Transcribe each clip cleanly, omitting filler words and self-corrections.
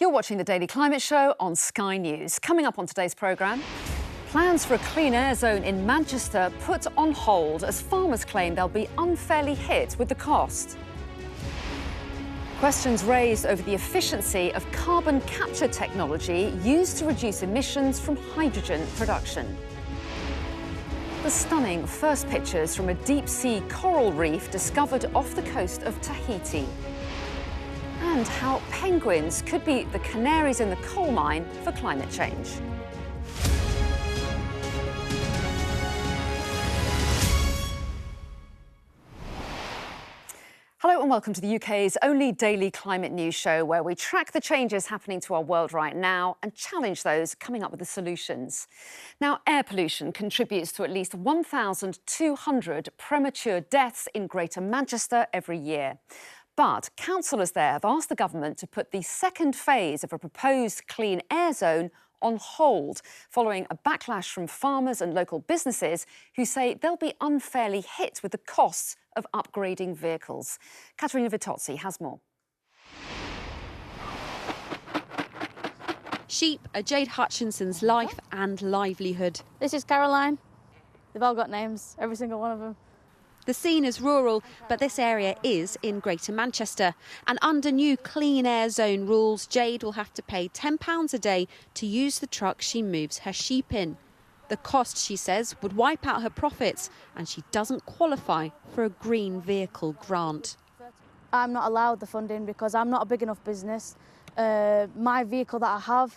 You're watching the Daily Climate Show on Sky News. Coming up on today's programme, plans for a clean air zone in Manchester put on hold as farmers claim they'll be unfairly hit with the cost. Questions raised over the efficiency of carbon capture technology used to reduce emissions from hydrogen production. The stunning first pictures from a deep-sea coral reef discovered off the coast of Tahiti. And how penguins could be the canaries in the coal mine for climate change. Hello and welcome to the UK's only daily climate news show where we track the changes happening to our world right now and challenge those coming up with the solutions. Now, air pollution contributes to at least 1,200 premature deaths in Greater Manchester every year. But councillors there have asked the government to put the second phase of a proposed clean air zone on hold, following a backlash from farmers and local businesses who say they'll be unfairly hit with the costs of upgrading vehicles. Katerina Vitozzi has more. Sheep are Jade Hutchinson's life and livelihood. This is Caroline. They've all got names, every single one of them. The scene is rural, but this area is in Greater Manchester. And under new clean air zone rules, Jade will have to pay £10 a day to use the truck she moves her sheep in. The cost, she says, would wipe out her profits, and she doesn't qualify for a green vehicle grant. I'm not allowed the funding because I'm not a big enough business. My vehicle that I have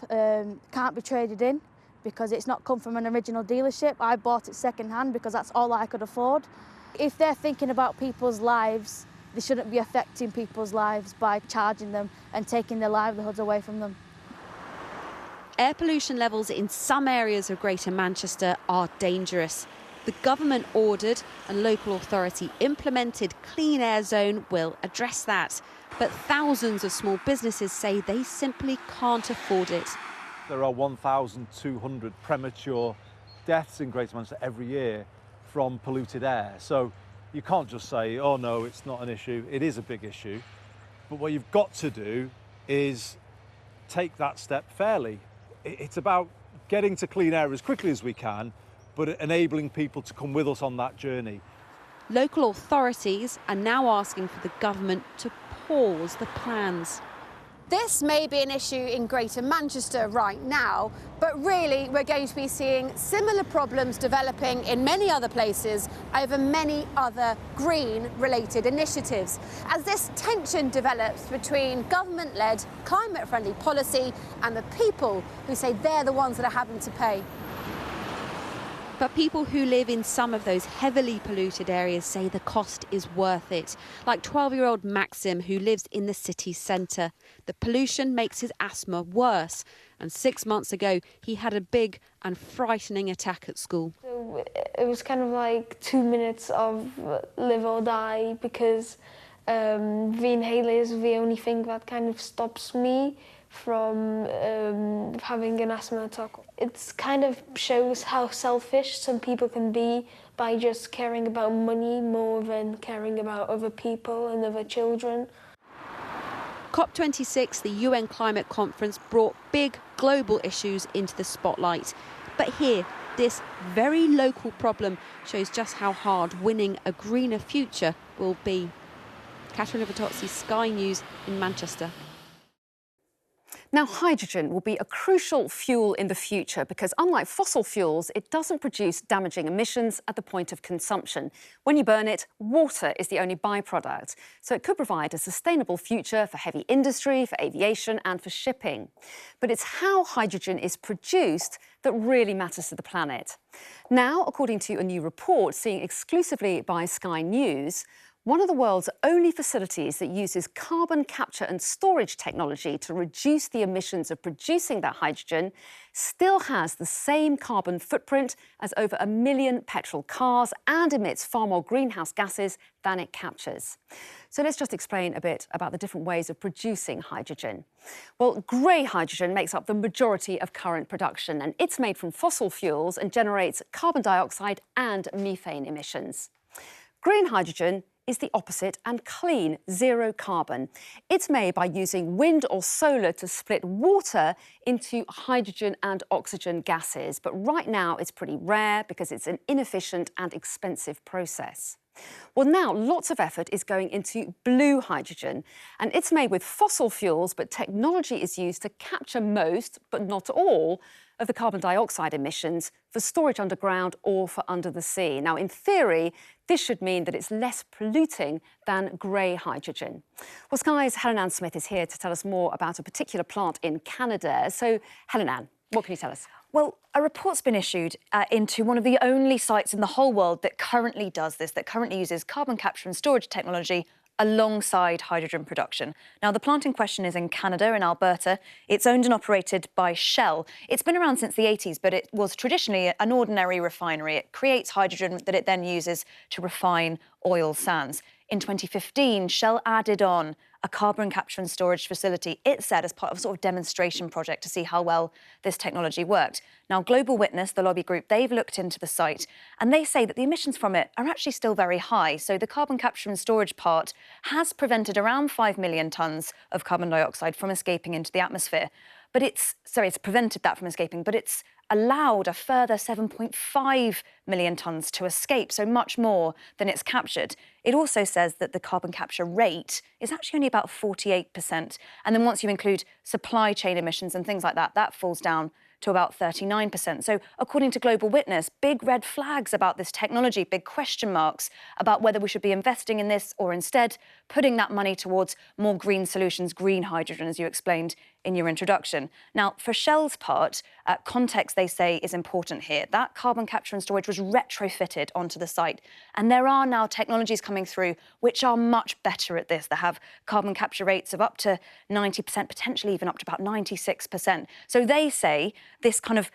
can't be traded in because it's not come from an original dealership. I bought it second hand because that's all I could afford. If they're thinking about people's lives, they shouldn't be affecting people's lives by charging them and taking their livelihoods away from them. Air pollution levels in some areas of Greater Manchester are dangerous. The government ordered and local authority implemented Clean Air Zone will address that. But thousands of small businesses say they simply can't afford it. There are 1,200 premature deaths in Greater Manchester every year from polluted air. So you can't just say, oh no, it's not an issue. It is a big issue. But what you've got to do is take that step fairly. It's about getting to clean air as quickly as we can, but enabling people to come with us on that journey. Local authorities are now asking for the government to pause the plans. This may be an issue in Greater Manchester right now, but really we're going to be seeing similar problems developing in many other places over many other green-related initiatives, as this tension develops between government-led climate-friendly policy and the people who say they're the ones that are having to pay. But people who live in some of those heavily polluted areas say the cost is worth it. Like 12-year-old Maxim, who lives in the city centre. The pollution makes his asthma worse. And 6 months ago, he had a big and frightening attack at school. So it was kind of like 2 minutes of live or die because the inhaler is the only thing that kind of stops me from having an asthma attack. It kind of shows how selfish some people can be by just caring about money more than caring about other people and other children. COP26, the UN climate conference, brought big global issues into the spotlight. But here, this very local problem shows just how hard winning a greener future will be. Katerina Vitozzi, Sky News in Manchester. Now, hydrogen will be a crucial fuel in the future because, unlike fossil fuels, it doesn't produce damaging emissions at the point of consumption. When you burn it, water is the only byproduct. So it could provide a sustainable future for heavy industry, for aviation and for shipping. But it's how hydrogen is produced that really matters to the planet. Now, according to a new report seen exclusively by Sky News, one of the world's only facilities that uses carbon capture and storage technology to reduce the emissions of producing that hydrogen still has the same carbon footprint as over 1 million petrol cars and emits far more greenhouse gases than it captures. So let's just explain a bit about the different ways of producing hydrogen. Well, grey hydrogen makes up the majority of current production, and it's made from fossil fuels and generates carbon dioxide and methane emissions. Green hydrogen is the opposite and clean, zero carbon. It's made by using wind or solar to split water into hydrogen and oxygen gases. But right now it's pretty rare because it's an inefficient and expensive process. Well, now lots of effort is going into blue hydrogen, and it's made with fossil fuels, but technology is used to capture most, but not all, of the carbon dioxide emissions for storage underground or for under the sea. Now, in theory, this should mean that it's less polluting than grey hydrogen. Well, Sky's Helen Ann Smith is here to tell us more about a particular plant in Canada. So, Helen Ann, what can you tell us? Well, a report's been issued into one of the only sites in the whole world that currently does this, that currently uses carbon capture and storage technology alongside hydrogen production. Now, the plant in question is in Canada, in Alberta. It's owned and operated by Shell. It's been around since the 80s, but it was traditionally an ordinary refinery. It creates hydrogen that it then uses to refine oil sands. In 2015, Shell added on a carbon capture and storage facility, it said, as part of a sort of demonstration project to see how well this technology worked. Now, Global Witness, the lobby group, they've looked into the site and they say that the emissions from it are actually still very high. So the carbon capture and storage part has prevented around 5 million tonnes of carbon dioxide from escaping into the atmosphere. But it's prevented that from escaping, but it's allowed a further 7.5 million tonnes to escape, so much more than it's captured. It also says that the carbon capture rate is actually only about 48%. And then once you include supply chain emissions and things like that, that falls down to about 39%. So according to Global Witness, big red flags about this technology, big question marks about whether we should be investing in this or instead putting that money towards more green solutions, green hydrogen, as you explained in your introduction. Now, for Shell's part, context, they say, is important here. That carbon capture and storage was retrofitted onto the site. And there are now technologies coming through which are much better at this. They have carbon capture rates of up to 90%, potentially even up to about 96%. So they say this kind of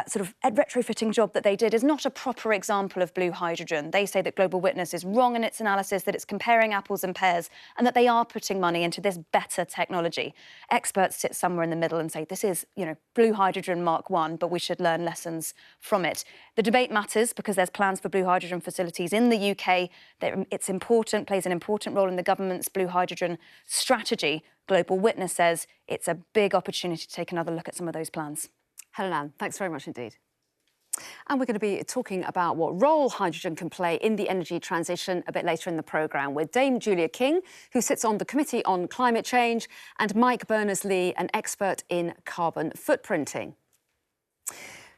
sort of retrofitting job that they did is not a proper example of blue hydrogen. They say that Global Witness is wrong in its analysis, that it's comparing apples and pears, and that they are putting money into this better technology. Experts sit somewhere in the middle and say this is, blue hydrogen Mark 1, but we should learn lessons from it. The debate matters because there's plans for blue hydrogen facilities in the UK. It's important, plays an important role in the government's blue hydrogen strategy. Global Witness says it's a big opportunity to take another look at some of those plans. Helen Ann, thanks very much indeed. And we're going to be talking about what role hydrogen can play in the energy transition a bit later in the programme with Dame Julia King, who sits on the Committee on Climate Change, and Mike Berners-Lee, an expert in carbon footprinting.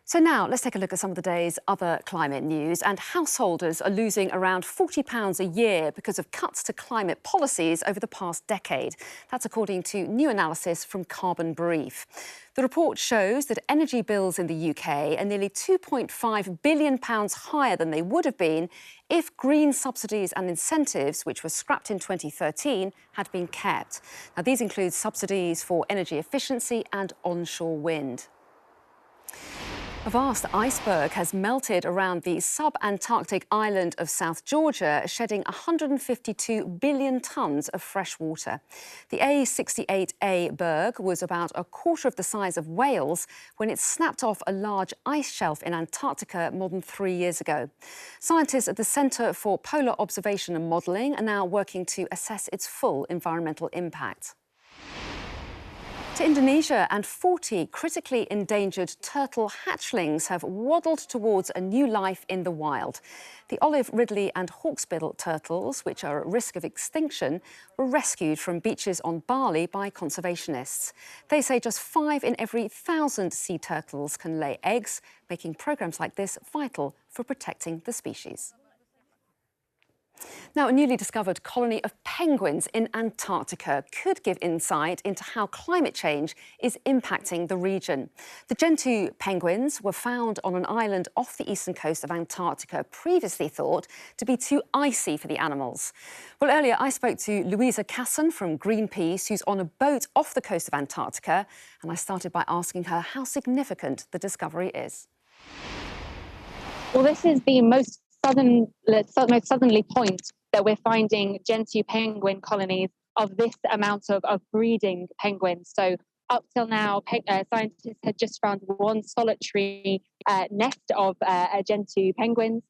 So now let's take a look at some of the day's other climate news. And householders are losing around £40 a year because of cuts to climate policies over the past decade. That's according to new analysis from Carbon Brief. The report shows that energy bills in the UK are nearly £2.5 billion higher than they would have been if green subsidies and incentives, which were scrapped in 2013, had been kept. Now, these include subsidies for energy efficiency and onshore wind. A vast iceberg has melted around the sub-Antarctic island of South Georgia, shedding 152 billion tonnes of fresh water. The A68A berg was about a quarter of the size of Wales when it snapped off a large ice shelf in Antarctica more than 3 years ago. Scientists at the Centre for Polar Observation and Modelling are now working to assess its full environmental impact. To Indonesia, and 40 critically endangered turtle hatchlings have waddled towards a new life in the wild. The olive ridley and hawksbill turtles, which are at risk of extinction, were rescued from beaches on Bali by conservationists. They say just 5 in every 1,000 sea turtles can lay eggs, making programmes like this vital for protecting the species. Now, a newly discovered colony of penguins in Antarctica could give insight into how climate change is impacting the region. The Gentoo penguins were found on an island off the eastern coast of Antarctica, previously thought to be too icy for the animals. Well, earlier I spoke to Louisa Casson from Greenpeace, who's on a boat off the coast of Antarctica, and I started by asking her how significant the discovery is. Well, this is the most southerly point that we're finding Gentoo penguin colonies of this amount of breeding penguins. So up till now, scientists had just found one solitary nest of Gentoo penguins.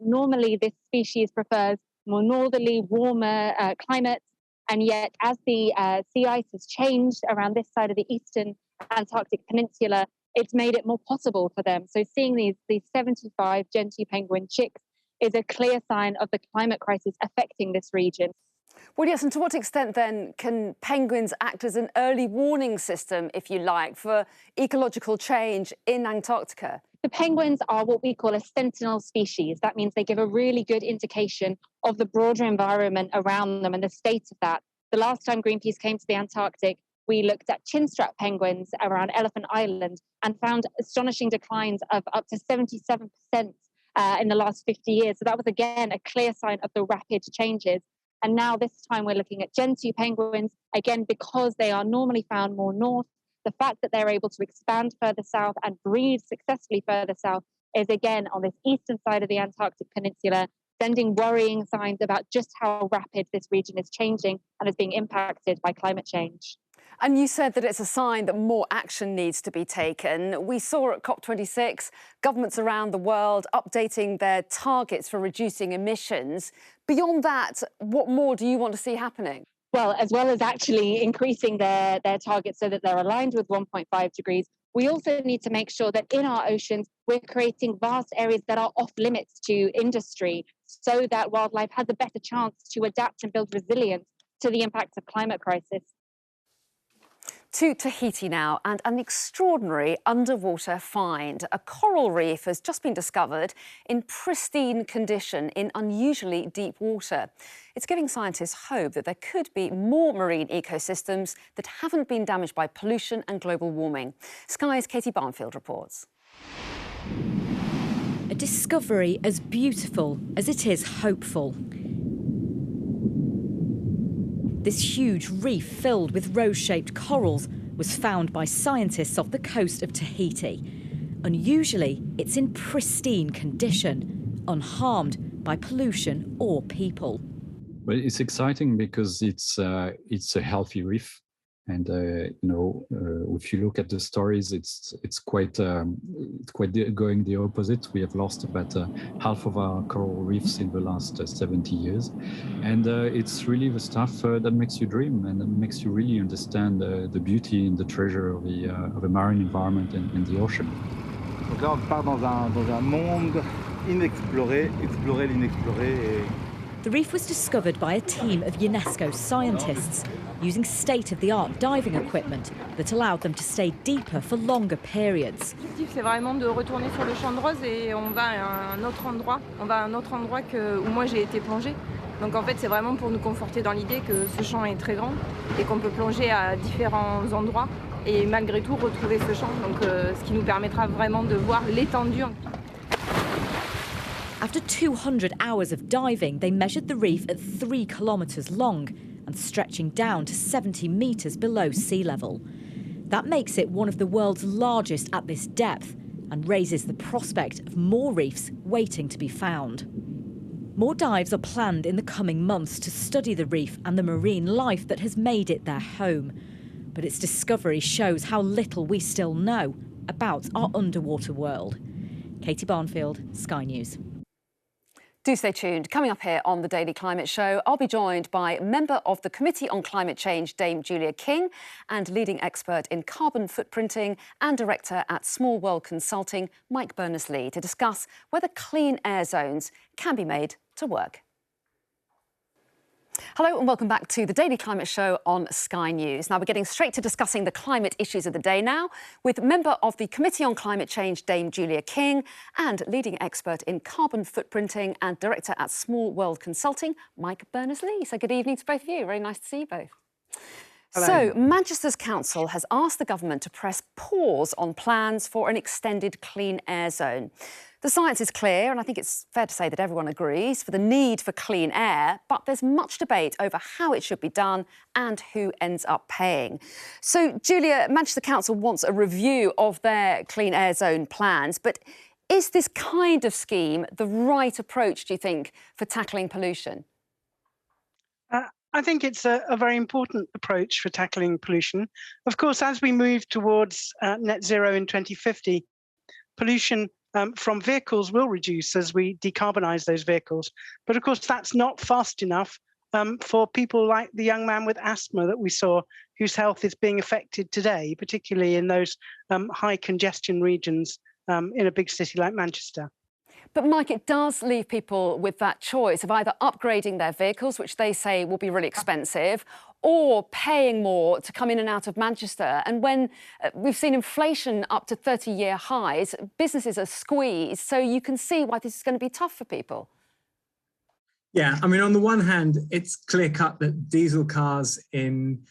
Normally, this species prefers more northerly, warmer climates. And yet, as the sea ice has changed around this side of the eastern Antarctic Peninsula, it's made it more possible for them. So seeing these 75 gentoo penguin chicks is a clear sign of the climate crisis affecting this region. Well, yes, and to what extent then can penguins act as an early warning system, if you like, for ecological change in Antarctica? The penguins are what we call a sentinel species. That means they give a really good indication of the broader environment around them and the state of that. The last time Greenpeace came to the Antarctic, we looked at chinstrap penguins around Elephant Island and found astonishing declines of up to 77% in the last 50 years. So that was, again, a clear sign of the rapid changes. And now this time we're looking at gentoo penguins, again, because they are normally found more north. The fact that they're able to expand further south and breed successfully further south is, again, on this eastern side of the Antarctic Peninsula, sending worrying signs about just how rapid this region is changing and is being impacted by climate change. And you said that it's a sign that more action needs to be taken. We saw at COP26 governments around the world updating their targets for reducing emissions. Beyond that, what more do you want to see happening? Well, as well as actually increasing their targets so that they're aligned with 1.5 degrees, we also need to make sure that in our oceans, we're creating vast areas that are off limits to industry so that wildlife has a better chance to adapt and build resilience to the impacts of climate crisis. To Tahiti now, and an extraordinary underwater find. A coral reef has just been discovered in pristine condition in unusually deep water. It's giving scientists hope that there could be more marine ecosystems that haven't been damaged by pollution and global warming. Sky's Katie Barnfield reports. A discovery as beautiful as it is hopeful. This huge reef filled with rose-shaped corals was found by scientists off the coast of Tahiti. Unusually, it's in pristine condition, unharmed by pollution or people. Well, it's exciting because it's a healthy reef, and if you look at the stories, it's quite going the opposite. We have lost about half of our coral reefs in the last 70 years, and it's really the stuff that makes you dream and makes you really understand the beauty and the treasure of the marine environment and the ocean. Donc là, on part dans un monde inexploré, explorer l'inexploré. The reef was discovered by a team of UNESCO scientists using state-of-the-art diving equipment that allowed them to stay deeper for longer periods. L'objectif, c'est vraiment de retourner sur le champ de rose et on va à un autre endroit. On va à un autre endroit où moi j'ai été plongée. Donc en fait, c'est vraiment pour nous conforter dans l'idée que ce champ est très grand et qu'on peut plonger à différents endroits et malgré tout retrouver ce champ. Donc ce qui nous permettra vraiment de voir l'étendue. After 200 hours of diving, they measured the reef at 3 kilometres long and stretching down to 70 metres below sea level. That makes it one of the world's largest at this depth and raises the prospect of more reefs waiting to be found. More dives are planned in the coming months to study the reef and the marine life that has made it their home. But its discovery shows how little we still know about our underwater world. Katie Barnfield, Sky News. Do stay tuned. Coming up here on the Daily Climate Show, I'll be joined by member of the Committee on Climate Change, Dame Julia King, and leading expert in carbon footprinting and director at Small World Consulting, Mike Berners-Lee, to discuss whether clean air zones can be made to work. Hello and welcome back to the Daily Climate Show on Sky News. Now we're getting straight to discussing the climate issues of the day now with member of the Committee on Climate Change, Dame Julia King, and leading expert in carbon footprinting and director at Small World Consulting, Mike Berners-Lee. So good evening to both of you. Very nice to see you both. Hello. So Manchester's council has asked the government to press pause on plans for an extended clean air zone. The science is clear, and I think it's fair to say that everyone agrees for the need for clean air, but there's much debate over how it should be done and who ends up paying. So, Julia, Manchester Council wants a review of their clean air zone plans, but is this kind of scheme the right approach, do you think, for tackling pollution? I think it's a very important approach for tackling pollution. Of course, as we move towards net zero in 2050, pollution from vehicles will reduce as we decarbonize those vehicles. But of course, that's not fast enough for people like the young man with asthma that we saw, whose health is being affected today, particularly in those high congestion regions in a big city like Manchester. But Mike, it does leave people with that choice of either upgrading their vehicles, which they say will be really expensive, or paying more to come in and out of Manchester. And when we've seen inflation up to 30-year highs, businesses are squeezed. So you can see why this is going to be tough for people. Yeah, I mean, on the one hand, it's clear cut that diesel cars in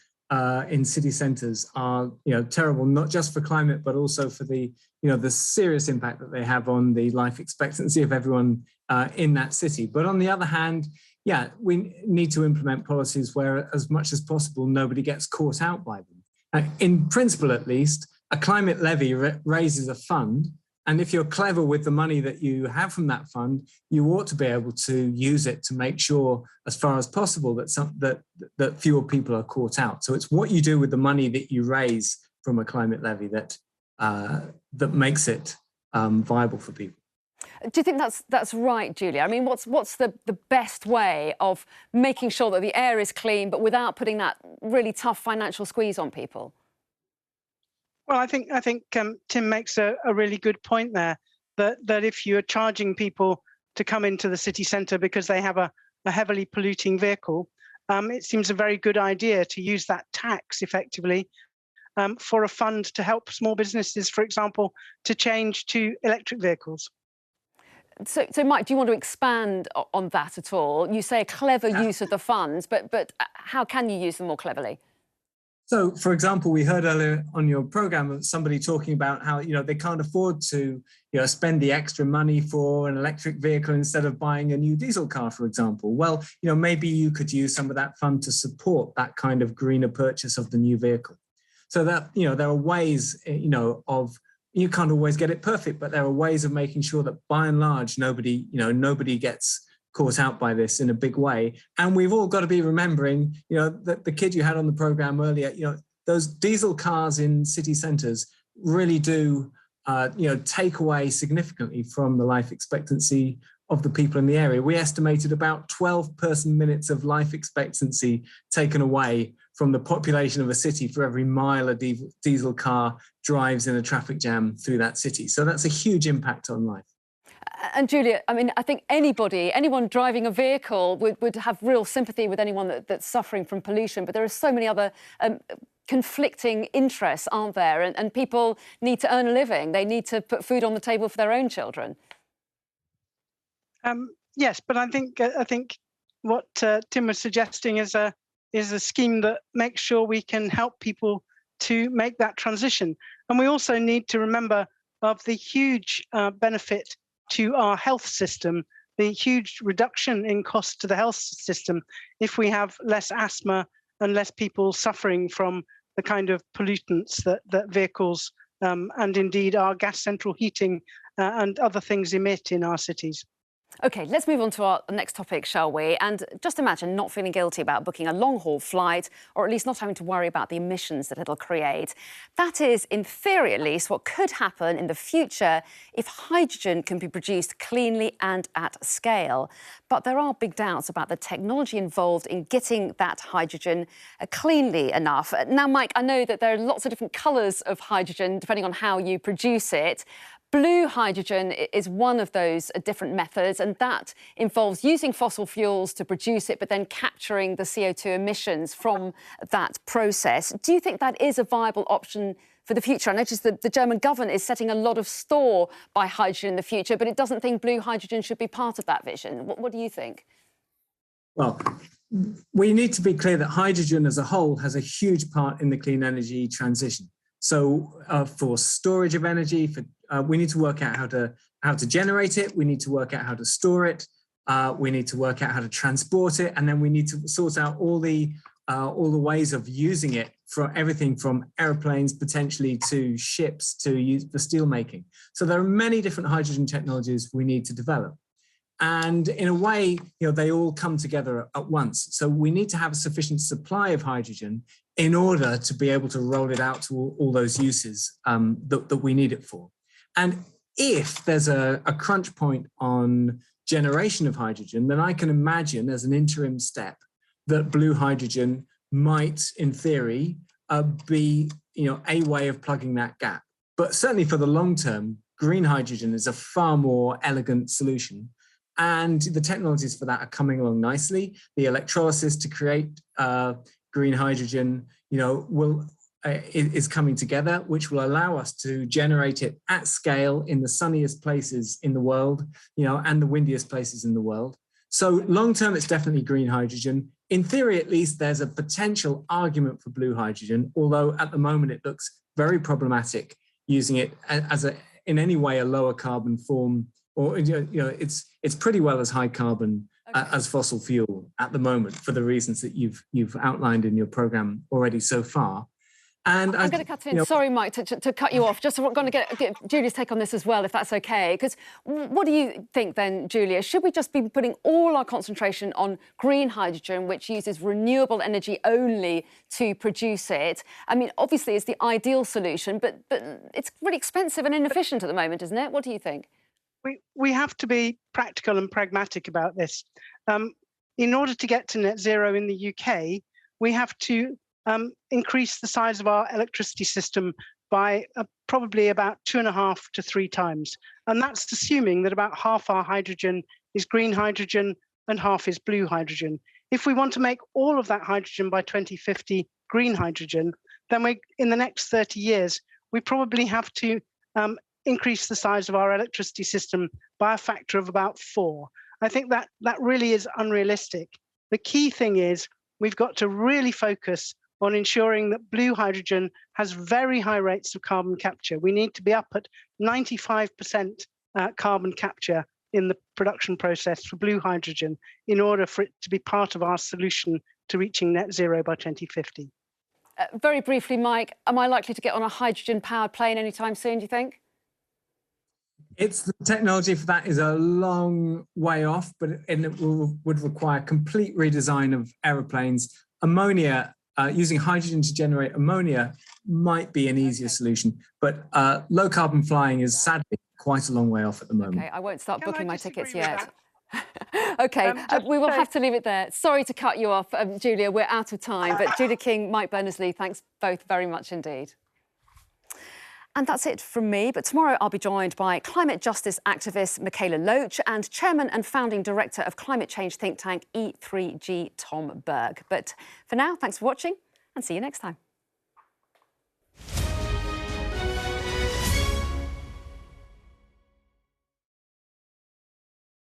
city centres are, terrible, not just for climate, but also for the, the serious impact that they have on the life expectancy of everyone in that city. But on the other hand, yeah, we need to implement policies where, as much as possible, nobody gets caught out by them. In principle, at least, a climate levy raises a fund. And if you're clever with the money that you have from that fund, you ought to be able to use it to make sure, as far as possible, that fewer people are caught out. So it's what you do with the money that you raise from a climate levy that makes it viable for people. Do you think that's right, Julia? I mean, what's the best way of making sure that the air is clean, but without putting that really tough financial squeeze on people? Well, I think Tim makes a really good point there, that if you're charging people to come into the city centre because they have a heavily polluting vehicle, it seems a very good idea to use that tax effectively for a fund to help small businesses, for example, to change to electric vehicles. So Mike, do you want to expand on that at all? You say a clever use of the funds, but how can you use them more cleverly? So, for example, we heard earlier on your program of somebody talking about how, they can't afford to, spend the extra money for an electric vehicle instead of buying a new diesel car, for example. Well, maybe you could use some of that fund to support that kind of greener purchase of the new vehicle. So that, there are ways, of, you can't always get it perfect, but there are ways of making sure that by and large, nobody gets caught out by this in a big way. And we've all got to be remembering, that the kid you had on the program earlier, those diesel cars in city centres really do, take away significantly from the life expectancy of the people in the area. We estimated about 12 person minutes of life expectancy taken away from the population of a city for every mile a diesel car drives in a traffic jam through that city. So that's a huge impact on life. And Julia, I mean, I think anyone driving a vehicle would have real sympathy with anyone that's suffering from pollution. But there are so many other conflicting interests, aren't there? And people need to earn a living. They need to put food on the table for their own children. Yes, but I think what Tim was suggesting is a scheme that makes sure we can help people to make that transition. And we also need to remember of the huge benefit to our health system, the huge reduction in cost to the health system if we have less asthma and less people suffering from the kind of pollutants that vehicles and indeed our gas central heating and other things emit in our cities. OK, let's move on to our next topic, shall we? And just imagine not feeling guilty about booking a long-haul flight, or at least not having to worry about the emissions that it'll create. That is, in theory at least, what could happen in the future if hydrogen can be produced cleanly and at scale. But there are big doubts about the technology involved in getting that hydrogen cleanly enough. Now, Mike, I know that there are lots of different colours of hydrogen, depending on how you produce it. Blue hydrogen is one of those different methods, and that involves using fossil fuels to produce it, but then capturing the CO2 emissions from that process. Do you think that is a viable option for the future? I noticed that the German government is setting a lot of store by hydrogen in the future, but it doesn't think blue hydrogen should be part of that vision. What do you think? Well, we need to be clear that hydrogen as a whole has a huge part in the clean energy transition. So for storage of energy, we need to work out how to generate it. We need to work out how to store it. We need to work out how to transport it, and then we need to sort out all the ways of using it, for everything from airplanes potentially to ships to use for steel making. So there are many different hydrogen technologies we need to develop, and in a way, they all come together at once. So we need to have a sufficient supply of hydrogen in order to be able to roll it out to all those uses that we need it for. And if there's a crunch point on generation of hydrogen, then I can imagine as an interim step that blue hydrogen might, in theory, be a way of plugging that gap. But certainly for the long term, green hydrogen is a far more elegant solution. And the technologies for that are coming along nicely. The electrolysis to create green hydrogen, is coming together, which will allow us to generate it at scale in the sunniest places in the world, and the windiest places in the world. So long term, it's definitely green hydrogen. In theory, at least, there's a potential argument for blue hydrogen, although at the moment it looks very problematic using it as in any way a lower carbon form, or it's pretty well as high carbon as fossil fuel at the moment for the reasons that you've outlined in your program already so far. And I'm going to cut in. Sorry, Mike, to cut you off. Just going to get Julia's take on this as well, if that's OK. Because what do you think then, Julia? Should we just be putting all our concentration on green hydrogen, which uses renewable energy only to produce it? I mean, obviously, it's the ideal solution, but it's really expensive and inefficient at the moment, isn't it? What do you think? We have to be practical and pragmatic about this. In order to get to net zero in the UK, we have to increase the size of our electricity system by probably about 2.5 to 3 times. And that's assuming that about half our hydrogen is green hydrogen and half is blue hydrogen. If we want to make all of that hydrogen by 2050 green hydrogen, then in the next 30 years, we probably have to increase the size of our electricity system by a factor of about 4. I think that really is unrealistic. The key thing is we've got to really focus on ensuring that blue hydrogen has very high rates of carbon capture. We need to be up at 95% carbon capture in the production process for blue hydrogen in order for it to be part of our solution to reaching net zero by 2050. Very briefly, Mike, am I likely to get on a hydrogen-powered plane anytime soon, do you think? The technology for that is a long way off, but it would require complete redesign of aeroplanes. Ammonia, using hydrogen to generate ammonia might be an easier solution, but low carbon flying is sadly quite a long way off at the moment. OK, I won't start booking my tickets yet. OK, we will have to leave it there. Sorry to cut you off, Julia, we're out of time. But Julia King, Mike Berners-Lee, thanks both very much indeed. And that's it from me. But tomorrow I'll be joined by climate justice activist Michaela Loach and chairman and founding director of climate change think tank E3G, Tom Berg. But for now, thanks for watching and see you next time.